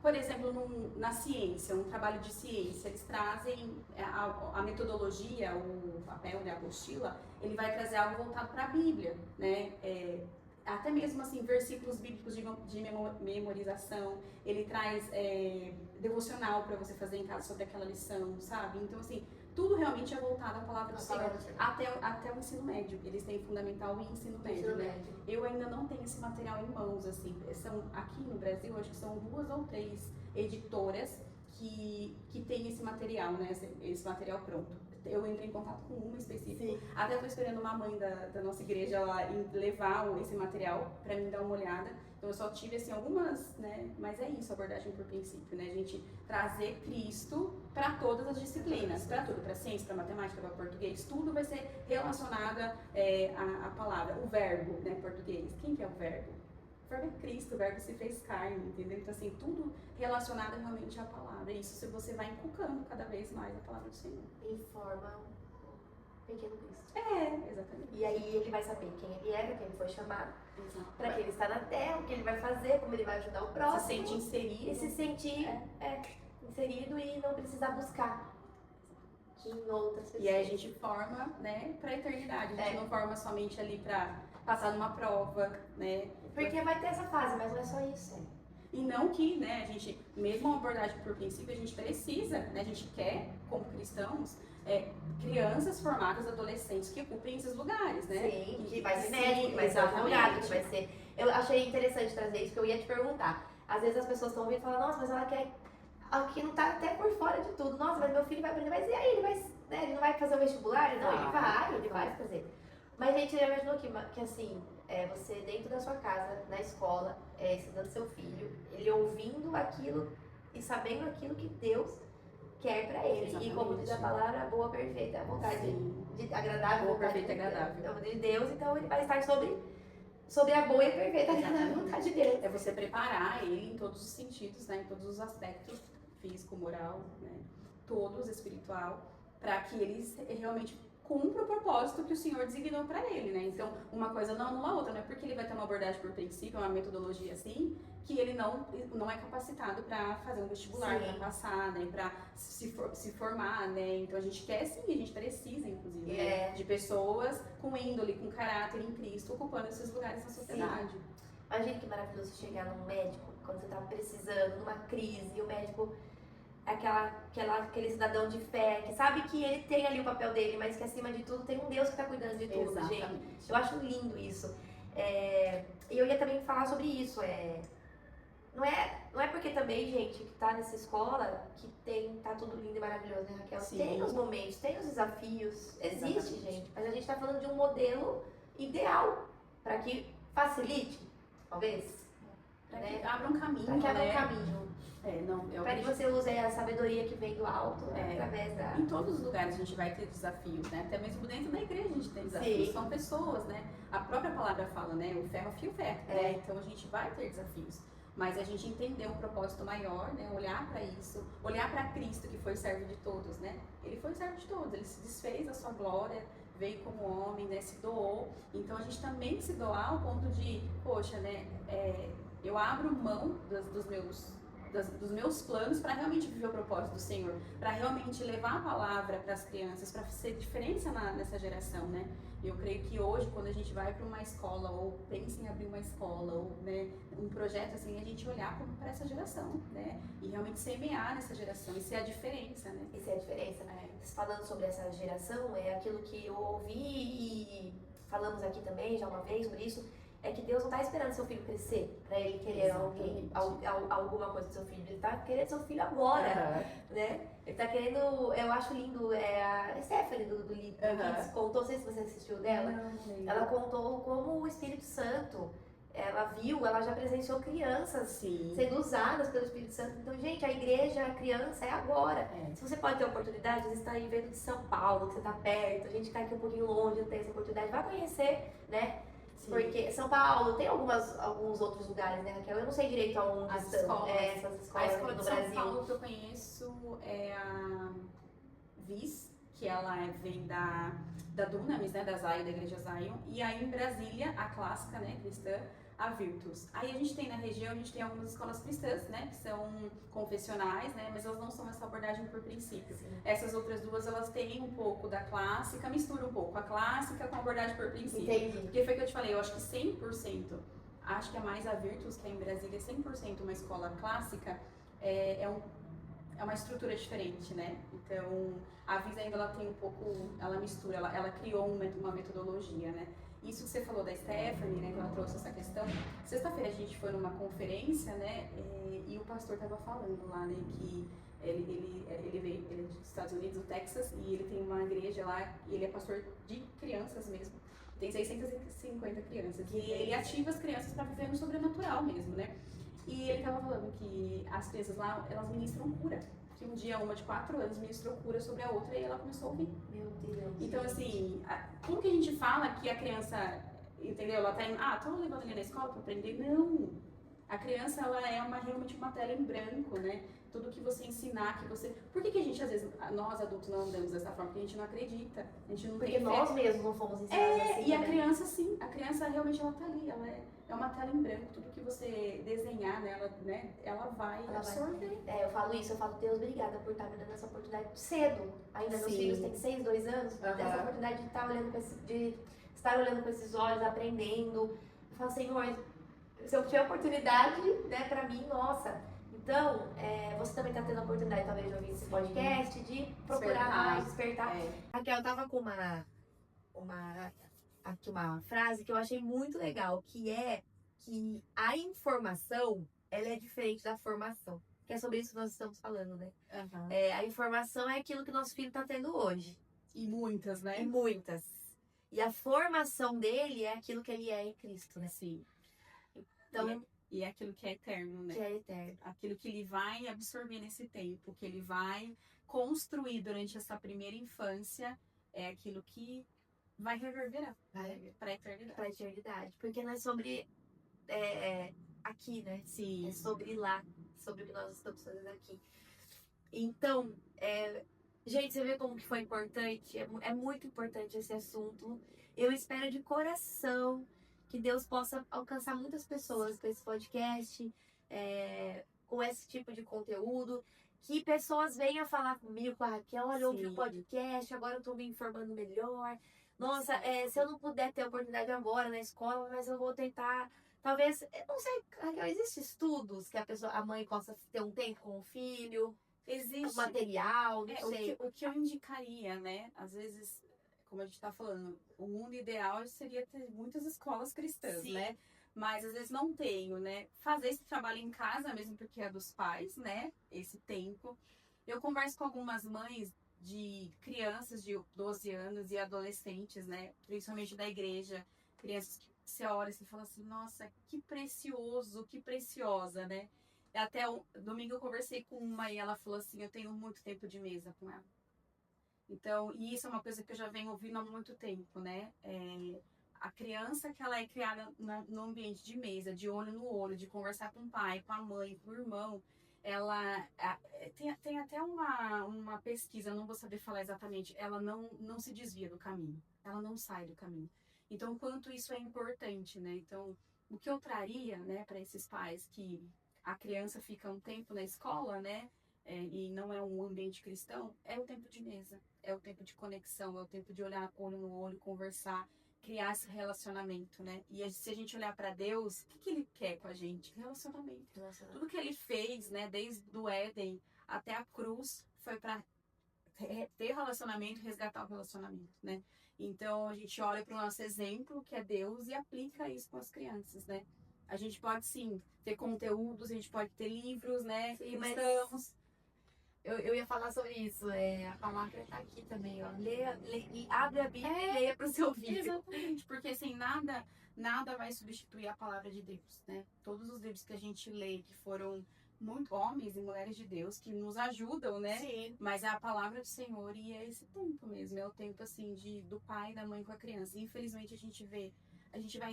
por exemplo, na ciência, um trabalho de ciência, eles trazem a metodologia, o papel, né, a apostila, ele vai trazer algo voltado para a Bíblia, né? Até mesmo assim, versículos bíblicos de memorização, ele traz devocional para você fazer em casa sobre aquela lição, sabe? Então, assim, tudo realmente é voltado à palavra do Senhor, até o ensino médio. Eles têm fundamental e ensino médio, né? Eu ainda não tenho esse material em mãos, assim. Aqui no Brasil, acho que são 2 ou 3 editoras que têm esse material, né? Esse material pronto. Eu entrei em contato com uma específica. Sim. Até estou esperando uma mãe da nossa igreja ela levar esse material para mim dar uma olhada. Então eu só tive assim algumas, né? Mas é isso, a abordagem por princípio, né? A gente trazer Cristo para todas as disciplinas, para tudo, para ciência, para matemática, para português, tudo vai ser relacionado à palavra, o verbo, né? Português. Quem que é o verbo? O verbo é Cristo, o verbo se fez carne, entendeu? Então assim, tudo relacionado realmente à palavra. Isso se você vai inculcando cada vez mais a palavra do Senhor. Em forma pequeno Cristo. Exatamente. E aí ele vai saber quem ele é, para quem ele foi chamado, para que ele está na terra, o que ele vai fazer, como ele vai ajudar o próximo. Se sente inserido. E se sentir inserido e não precisar buscar em outras pessoas. E aí a gente forma, né, para a eternidade. A gente não forma somente ali para passar numa prova, né? Porque vai ter essa fase, mas não é só isso. E não que, né, a gente, mesmo a abordagem por princípio, a gente precisa, né, a gente quer, como cristãos, crianças formadas, adolescentes que ocupem esses lugares, né? Sim, que vai ser médico, que vai ser advogado, que vai ser... Eu achei interessante trazer isso, que eu ia te perguntar. Às vezes as pessoas estão ouvindo e falam, nossa, mas ela quer... Aqui não tá até por fora de tudo. Nossa, mas meu filho vai aprender, mas e aí? Ele não vai fazer o vestibular? Não, ele vai fazer. Mas a gente já imaginou que assim, você dentro da sua casa, na escola, ensinando seu filho, ele ouvindo aquilo e sabendo aquilo que Deus quer pra ele. Exatamente. E como diz a palavra, boa, perfeita, a vontade de agradável. Boa, perfeita e agradável. De Deus, então ele vai estar sobre a boa e perfeita agradável vontade de Deus. É você preparar ele em todos os sentidos, né, em todos os aspectos, físico, moral, né, todos, espiritual, para que ele realmente cumpra o propósito que o Senhor designou para ele, né? Então, uma coisa não anula a outra, não é porque ele vai ter uma abordagem por princípio, uma metodologia assim, que ele não é capacitado para fazer um vestibular, para passar, né? Para se formar, né? Então, a gente quer sim, a gente precisa, inclusive, né? De pessoas com índole, com caráter em Cristo, ocupando esses lugares na sociedade. Sim. Imagina que maravilhoso chegar num médico, quando você tá precisando, numa crise, e o médico... aquele cidadão de fé, que sabe que ele tem ali o papel dele, mas que acima de tudo tem um Deus que está cuidando de tudo, gente. Eu acho lindo isso. E eu ia também falar sobre isso. Não é porque também, gente, que tá nessa escola que tá tudo lindo e maravilhoso, né, Raquel? Sim. Tem os momentos, tem os desafios. Existe, gente. Mas a gente tá falando de um modelo ideal para que facilite, talvez. Para que abra um caminho, Para que abra um caminho. Para que você use a sabedoria que vem do alto, através da... Em todos os lugares a gente vai ter desafios, né? Até mesmo dentro da igreja a gente tem desafios. Sim. São pessoas, né? A própria palavra fala, né? O ferro afia o ferro, né? Então a gente vai ter desafios. Mas a gente entender um propósito maior, né? Olhar para isso, olhar para Cristo que foi servo de todos, né? Ele foi servo de todos, ele se desfez da sua glória, veio como homem, né? Se doou. Então a gente também se doar ao ponto de, poxa, né? Eu abro mão dos meus planos para realmente viver o propósito do Senhor, para realmente levar a palavra para as crianças, para ser diferença nessa geração, né? Eu creio que hoje, quando a gente vai para uma escola ou pensa em abrir uma escola ou, né, um projeto assim, a gente olhar para essa geração, né? E realmente semear nessa geração, isso é a diferença, né? Isso é a diferença. Falando sobre essa geração, é aquilo que eu ouvi e falamos aqui também já uma vez sobre isso, é que Deus não está esperando seu filho crescer para ele querer alguma coisa do seu filho. Ele está querendo seu filho agora, né? Ele está querendo, eu acho lindo, a Stephanie do livro, que contou, não sei se você assistiu dela, ela contou como o Espírito Santo ela viu, ela já presenciou crianças Sim. sendo usadas pelo Espírito Santo. Então, gente, a igreja, a criança é agora. Se você pode ter oportunidade, você está aí vendo de São Paulo, que você está perto, a gente está aqui um pouquinho longe, não tem essa oportunidade, vai conhecer, né? Sim. Porque São Paulo tem alguns outros lugares, né, Raquel? Eu não sei direito aonde As estão escolas. essas escolas A escola no de São Brasil. Paulo que eu conheço é a VIS, que ela vem da Dunamis, né, da Zion, da igreja Zion. E aí em Brasília, a clássica, né, cristã, a Virtus. Aí a gente tem na região, a gente tem algumas escolas cristãs, né, que são confessionais, né, mas elas não são essa abordagem por princípio. Sim. Essas outras duas, elas têm um pouco da clássica, mistura um pouco a clássica com a abordagem por princípio. Entendi. Porque foi o que eu te falei, eu acho que 100%, acho que é mais a Virtus, que é em Brasília, 100% uma escola clássica, é uma estrutura diferente, né? Então, a Visa ainda ela tem um pouco, ela mistura, ela criou uma metodologia, né? Isso que você falou da Stephanie, né, que ela trouxe essa questão. Sexta-feira a gente foi numa conferência, né, e o pastor estava falando lá, né, que ele veio dos Estados Unidos, do Texas, e ele tem uma igreja lá, e ele é pastor de crianças mesmo. Tem 650 crianças. E ele ativa as crianças para viver no sobrenatural mesmo, né? E ele estava falando que as crianças lá, elas ministram cura. Que um dia uma de 4 anos ministrou cura sobre a outra e ela começou a ouvir. Meu Deus. Então, assim, tudo que a gente fala que a criança, entendeu? Ela tá indo, tô levando ele na escola para aprender. Não! A criança, ela é realmente uma tela em branco, né? Tudo que você ensinar, que você... Por que a gente, às vezes, nós adultos não andamos dessa forma? Porque a gente não acredita. A gente não Porque tem nós mesmos não fomos ensinados assim. E a né? criança, sim. A criança, realmente, ela tá ali. Ela é uma tela em branco. Tudo que você desenhar nela, né? Ela vai absorver. Eu falo isso, eu falo, Deus, obrigada por estar me dando essa oportunidade cedo. Ainda meus Sim. filhos têm 6, 2 anos, dessa oportunidade de estar olhando com esses olhos, aprendendo. Eu falo, Senhor, se eu tiver oportunidade, né, pra mim, nossa. Então, você também tá tendo a oportunidade, talvez, de ouvir esse podcast, de procurar mais, despertar. Raquel, eu tava com uma frase que eu achei muito legal, que é que a informação, ela é diferente da formação. Que é sobre isso que nós estamos falando, né? A informação é aquilo que nosso filho tá tendo hoje. E muitas, né? E muitas. E a formação dele é aquilo que ele é em Cristo, né? Sim. Então, e é aquilo que é eterno, né? Que é eterno. Aquilo que ele vai absorver nesse tempo, que ele vai construir durante essa primeira infância, é aquilo que vai reverberar para a eternidade. Pra eternidade. Porque não é sobre aqui, né? Sim. É sobre lá, sobre o que nós estamos fazendo aqui. Então, gente, você vê como que foi importante? É muito importante esse assunto. Eu espero de coração que Deus possa alcançar muitas pessoas com esse podcast, com esse tipo de conteúdo. Que pessoas venham falar comigo, com a Raquel, olha, eu ouvi o podcast, agora eu tô me informando melhor. Nossa, se eu não puder ter oportunidade agora na escola, mas eu vou tentar. Talvez, não sei, Raquel, existem estudos que a mãe possa ter um tempo com o filho? Existe. Material, não sei. O que eu indicaria, né? Às vezes, como a gente tá falando, o mundo ideal seria ter muitas escolas cristãs, Sim. né? Mas às vezes não tenho, né? Fazer esse trabalho em casa, mesmo porque é dos pais, né? Esse tempo. Eu converso com algumas mães de crianças de 12 anos e adolescentes, né? Principalmente da igreja. Crianças que você olha e você fala assim, nossa, que precioso, que preciosa, né? Até domingo eu conversei com uma e ela falou assim, eu tenho muito tempo de mesa com ela. Então, e isso é uma coisa que eu já venho ouvindo há muito tempo, né? A criança que ela é criada no ambiente de mesa, de olho no olho, de conversar com o pai, com a mãe, com o irmão, ela tem até uma pesquisa, não vou saber falar exatamente, ela não se desvia do caminho, ela não sai do caminho. Então, quanto isso é importante, né? Então, o que eu traria, né, para esses pais que a criança fica um tempo na escola, né, e não é um ambiente cristão, é o tempo de mesa, é o tempo de conexão, é o tempo de olhar olho no olho, conversar, criar esse relacionamento, né? E se a gente olhar para Deus, o que ele quer com a gente? Relacionamento. Tudo que ele fez, né, desde o Éden até a cruz, foi para ter relacionamento, resgatar o relacionamento, né? Então a gente olha para o nosso exemplo, que é Deus, e aplica isso com as crianças, né? A gente pode sim ter conteúdos, a gente pode ter livros, né? Sim, cristãos. Eu ia falar sobre isso. A palavra tá aqui também, ó. E abre a Bíblia e leia pro seu vídeo. Exatamente, porque assim, nada vai substituir a palavra de Deus, né? Todos os livros que a gente lê, que foram muito homens e mulheres de Deus, que nos ajudam, né? Sim. Mas é a palavra do Senhor e é esse tempo mesmo, é o tempo assim do pai e da mãe com a criança. E, infelizmente a gente vai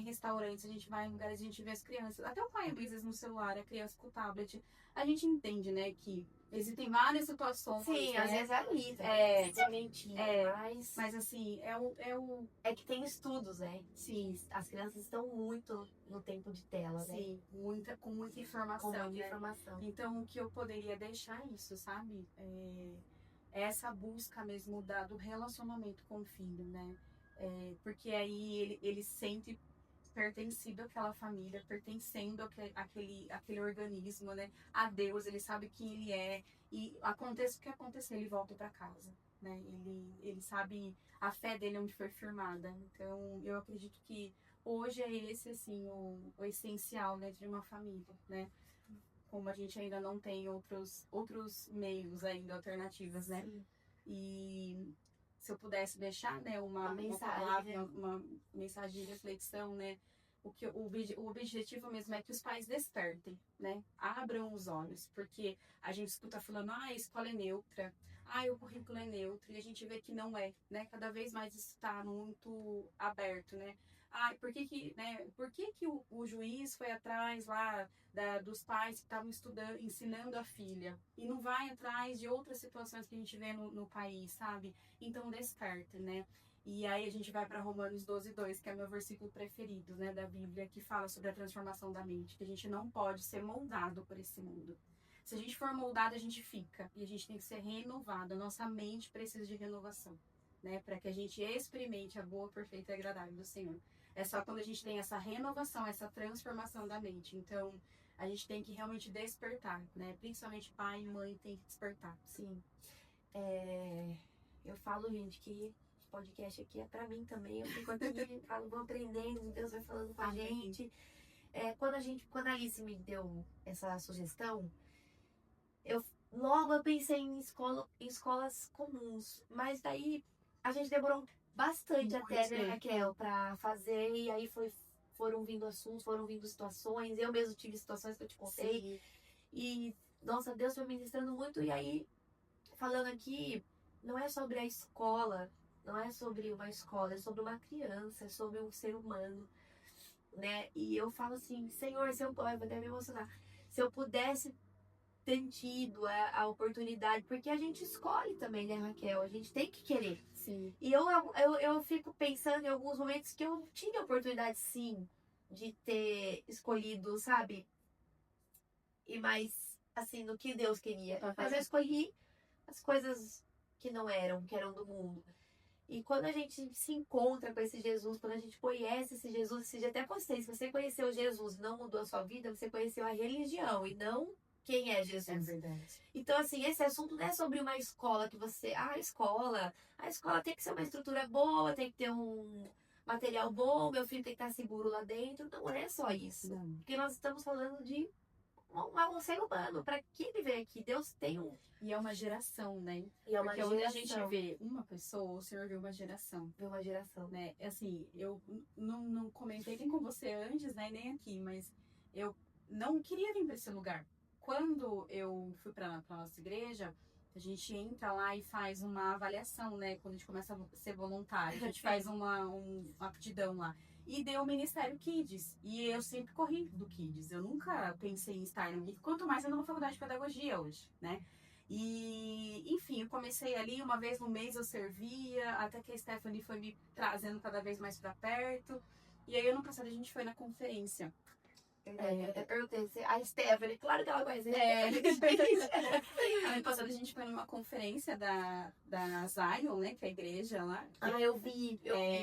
em restaurantes, a gente vai em lugares, a gente vê as crianças, até o pai às vezes no celular, a criança com o tablet. A gente entende, né, que existem várias situações. Sim, né? às vezes é lindo. Mas assim, É que tem estudos, né? Sim, As crianças estão muito no tempo de tela, né? sim, com muita informação. Com muita né? informação. Então, o que eu poderia deixar é isso, sabe? É essa busca mesmo do relacionamento com o filho, né? Porque aí ele sente pertencido àquela família, pertencendo àquele organismo, né? A Deus, ele sabe quem ele é. E aconteça o que acontecer, ele volta para casa, né? Ele sabe a fé dele onde foi firmada. Então, eu acredito que hoje é esse, assim, o essencial, né, de uma família, né? Como a gente ainda não tem outros meios ainda, alternativas, né? Sim. E se eu pudesse deixar, né, uma mensagem, palavra, né? uma mensagem de reflexão, né? O objetivo mesmo é que os pais despertem, né? Abram os olhos, porque a gente escuta falando, a escola é neutra, o currículo é neutro, e a gente vê que não é, né? Cada vez mais isso está muito aberto, né? Por que que o juiz foi atrás lá dos pais que estavam ensinando a filha e não vai atrás de outras situações que a gente vê no país, sabe? Então desperta, né? E aí a gente vai para Romanos 12:2, que é meu versículo preferido, né, da Bíblia, que fala sobre a transformação da mente, que a gente não pode ser moldado por esse mundo. Se a gente for moldado, a gente fica, e a gente tem que ser renovado. A nossa mente precisa de renovação, né, para que a gente experimente a boa, perfeita e agradável do Senhor. É só quando a gente tem essa renovação, essa transformação da mente. Então, a gente tem que realmente despertar, né? Principalmente pai e mãe tem que despertar. Sim. Eu falo, gente, que esse podcast aqui é pra mim também. Eu fico aqui, falo, vou aprendendo, Deus vai falando com a gente. Quando a Alice me deu essa sugestão, logo eu pensei em escolas comuns. Mas daí a gente demorou bastante Muito até, né, tempo. Raquel, pra fazer. E aí foram vindo assuntos, foram vindo situações. Eu mesmo tive situações que eu te contei. Sim. E, nossa, Deus foi ministrando muito. E aí, falando aqui, não é sobre a escola, não é sobre uma escola, é sobre uma criança, é sobre um ser humano, né? E eu falo assim, Senhor, se eu vou até me emocionar, se eu pudesse ter tido a oportunidade, porque a gente escolhe também, né, Raquel? A gente tem que querer. Sim. E eu fico pensando em alguns momentos que eu tinha oportunidade, sim, de ter escolhido, sabe? E mais, assim, no que Deus queria. Mas eu escolhi as coisas que não eram, que eram do mundo. E quando a gente se encontra com esse Jesus, quando a gente conhece esse Jesus, esse dia até postei, se você conheceu Jesus e não mudou a sua vida, você conheceu a religião e não quem é Jesus. É verdade. Então, assim, esse assunto não é sobre uma escola que você... a escola tem que ser uma estrutura boa, tem que ter um material bom, meu filho tem que estar seguro lá dentro. Não é só isso. Não. Porque nós estamos falando de um ser humano. Para que ele veio aqui? Deus tem um... E é uma geração, né? E é uma Porque onde a gente geração. vê uma pessoa, o Senhor vê uma geração. Vê uma geração. Né? Assim, eu não comentei nem com você antes, né? Nem aqui, mas eu não queria vir para esse lugar. Quando eu fui para nossa igreja, a gente entra lá e faz uma avaliação, né? Quando a gente começa a ser voluntário, a gente faz uma aptidão lá. E deu o Ministério Kids. E eu sempre corri do Kids. Eu nunca pensei em estar no Kids, quanto mais numa faculdade de pedagogia hoje, né? E, enfim, eu comecei ali, uma vez no mês eu servia, até que a Stephanie foi me trazendo cada vez mais pra perto. E aí, ano passado, a gente foi na conferência. Eu até perguntei, a Stephanie, claro que ela conhece. Ano passado, a gente foi numa conferência da Zion, né, que é a igreja lá. Eu vi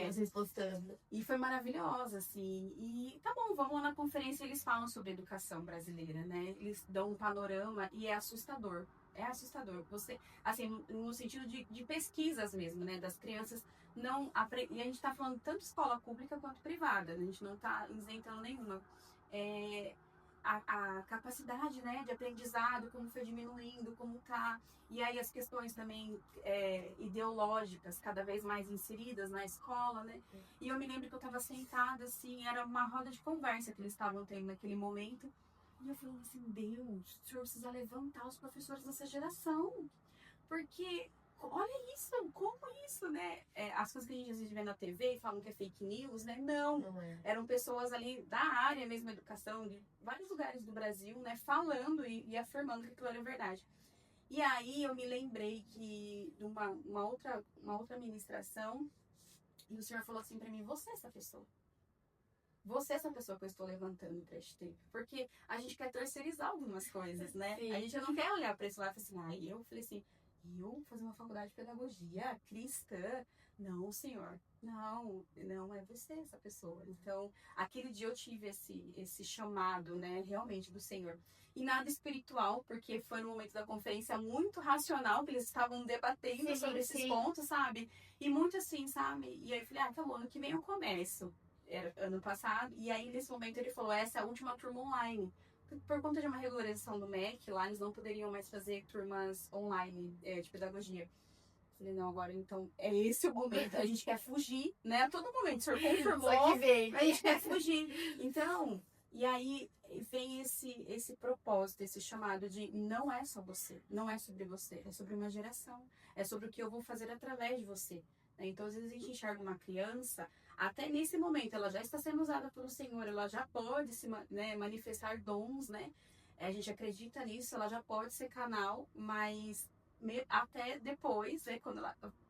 vocês postando. E foi maravilhosa, assim. E tá bom, vamos lá na conferência, eles falam sobre educação brasileira, né? Eles dão um panorama e é assustador. É assustador. Você, assim, no sentido de pesquisas mesmo, né? Das crianças não aprendem. E a gente tá falando tanto escola pública quanto privada, né? A gente não tá isentando nenhuma. a capacidade, né, de aprendizado, como foi diminuindo, como tá. E aí as questões também ideológicas cada vez mais inseridas na escola, né? E eu me lembro que eu estava sentada, assim, era uma roda de conversa que eles estavam tendo naquele momento. E eu falei assim, Deus, o senhor precisa levantar os professores dessa geração. Porque, olha isso, como isso, né? As coisas que a gente às vezes vê na TV e falam que é fake news, né? Não. Eram pessoas ali da área mesmo, educação, de vários lugares do Brasil, né? Falando e afirmando que aquilo era verdade. E aí eu me lembrei que de uma outra ministração, e o senhor falou assim pra mim, você é essa pessoa. Você é essa pessoa que eu estou levantando para este tempo. Porque a gente quer terceirizar algumas coisas, né? Sim. A gente não quer olhar para esse lado e falar assim, eu falei assim, eu fazer uma faculdade de pedagogia cristã? Não, senhor. Não é você essa pessoa. Então, aquele dia eu tive esse chamado, né, realmente do Senhor. E nada espiritual, porque foi no momento da conferência muito racional, que eles estavam debatendo sobre esses pontos, sabe? E muito assim, sabe? E aí eu falei, tá bom, ano que vem eu começo. Era ano passado, e aí nesse momento ele falou, essa é a última turma online. Por conta de uma regularização do MEC, lá eles não poderiam mais fazer turmas online de pedagogia. Falei, não, agora então é esse o momento. A gente quer fugir, né? A todo momento, o senhor confirmou, Só que vem. a gente quer fugir. Então, e aí vem esse propósito, esse chamado de não é só você, não é sobre você, é sobre uma geração, é sobre o que eu vou fazer através de você. Então, às vezes a gente enxerga uma criança, até nesse momento, ela já está sendo usada pelo Senhor, ela já pode manifestar dons, né? A gente acredita nisso, ela já pode ser canal, mas até depois, né, quando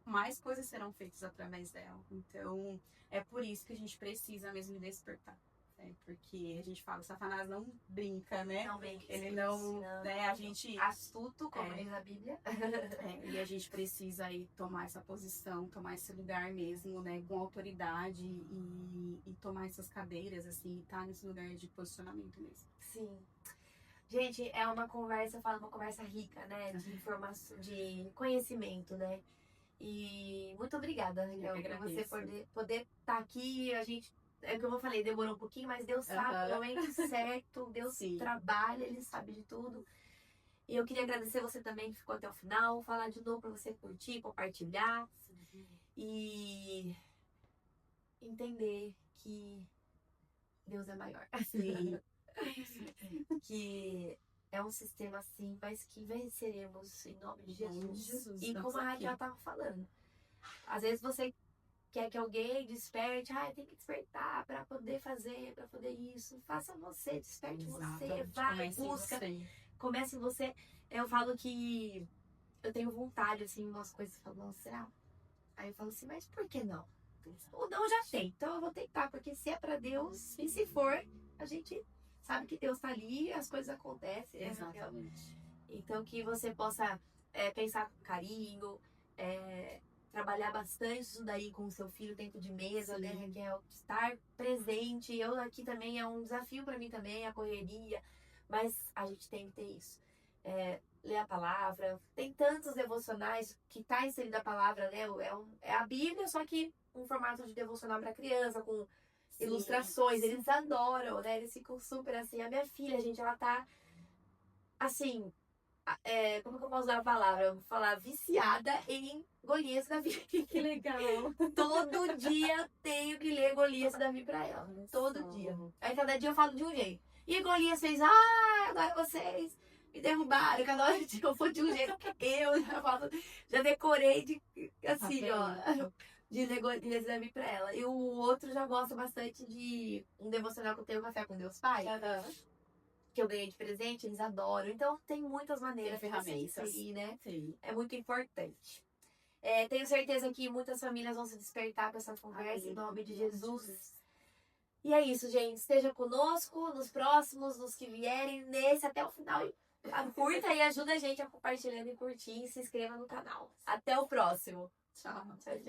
mais coisas serão feitas através dela. Então, é por isso que a gente precisa mesmo despertar. Porque a gente fala, Satanás não brinca, né? Não brinca. Ele não, né? A gente... Astuto, como diz a Bíblia. E a gente precisa aí tomar essa posição, tomar esse lugar mesmo, né? Com autoridade e tomar essas cadeiras, assim, e tá nesse lugar de posicionamento mesmo. Sim. Gente, é uma conversa rica, né? De informação, de conhecimento, né? E muito obrigada, Raquel, por você poder estar aqui. A gente, é o que eu falei, demorou um pouquinho, mas Deus sabe o momento certo, Deus trabalha, Ele sabe de tudo. E eu queria agradecer você também que ficou até o final, falar de novo para você curtir, compartilhar e entender que Deus é maior. Sim. Que é um sistema assim, mas que venceremos em nome de Jesus. E como a Raquel estava falando, às vezes você quer que alguém desperte, tem que despertar para poder fazer, para poder isso. Faça você, desperte você, vai, busca. Comece em você. Eu falo que eu tenho vontade, assim, umas coisas, eu falo, não, será? Aí eu falo assim, mas por que não? O não já tem, então eu vou tentar, porque se é para Deus, e se for, a gente sabe que Deus tá ali e as coisas acontecem. Exatamente. Então que você possa pensar com carinho, trabalhar bastante isso daí com o seu filho dentro de mesa, né, Raquel? Estar presente. Eu aqui também é um desafio para mim também, a correria, mas a gente tem que ter isso. Ler a palavra. Tem tantos devocionais que tá inserido a palavra, né? É a Bíblia, só que um formato de devocional para criança, com ilustrações. Eles adoram, né? Eles ficam super assim. A minha filha, gente, ela tá assim, como que eu posso usar a palavra? Eu vou falar viciada em Golias e Davi. Que legal! Todo dia eu tenho que ler Golias e Davi pra ela. Todo dia. Aí cada dia eu falo de um jeito. E Golias fez, agora vocês me derrubaram. Cada hora eu for de um jeito que eu já decorei assim, ó. De ler Golias e Davi pra ela. E o outro já gosta bastante de um devocional que eu tenho, Café com Deus Pai. Que eu ganhei de presente, eles adoram. Então, tem muitas maneiras de você inserir, né? Sim. É muito importante. Tenho certeza que muitas famílias vão se despertar com essa conversa, em nome de Jesus. E é isso, gente. Esteja conosco nos próximos, nos que vierem, nesse até o final. Curta e ajuda a gente a compartilhando e curtir. E se inscreva no canal. Até o próximo. Tchau. Tchau, tchau.